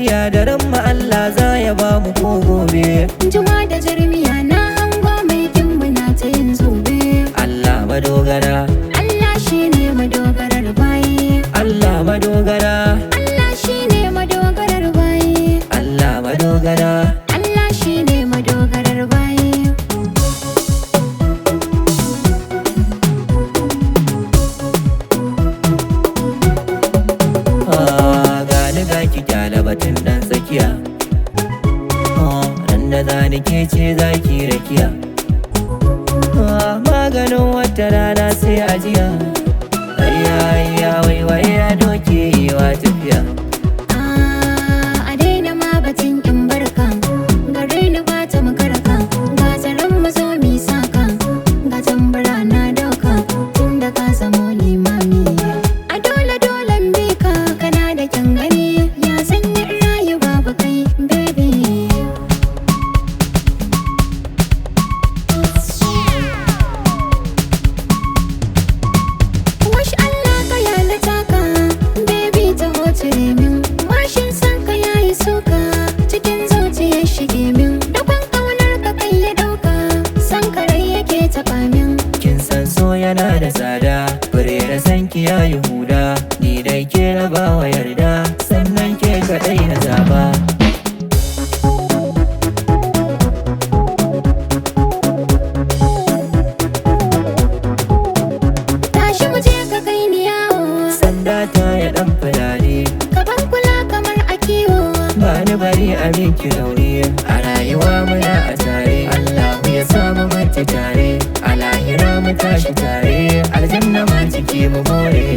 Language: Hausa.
lafiya da ranmu Allah za ya ba mu ko gobe. Juma da jarmiya na hango mai kinmu na ta yin zobe. Allah madogara, Allah shine madogarar bayi. Allah madogara, Allah shine madogarar bayi. Allah madogara, Allah shine madogarar bayi. Gani ga ki kyala batun dan tsakiya, ran da zani ke ce za ki rakiya. Maganin wata rana sai ajiya, ayya waiwai ya doke yiwa tafiya. A daina ma batun in barka, gare ni ba ta makarka. Ga tsaron mazo mi saka, ga tambara na dauka. Tun da ka zamo limami, a dole dolen bi ka. Kana da kyan gani, ya sanya rayu babu kai baby. Wash Allah ka yalata ka, baby ta hotire min. Mashin san ka yayi suka, cikin zuciyar shige min. Dakon ƙaunar ka kai ya ɗauka, san ka rai yake taɓa min. Kin san so yana da tsada, fure da san ki yayi huda. Ni dai ke na bawa yarda, sannan ke kaɗai na zaba. Tashi mu je ka kai ni yawo, Sanda ta ya ɗan fulani, ka ban kula kamar a kiwo. ba ni bari a miki rauni. A rayuwa muna a tare, Allah ya samu mace tare. A lahira mu tashi tare, aljanna ma ciki mu more.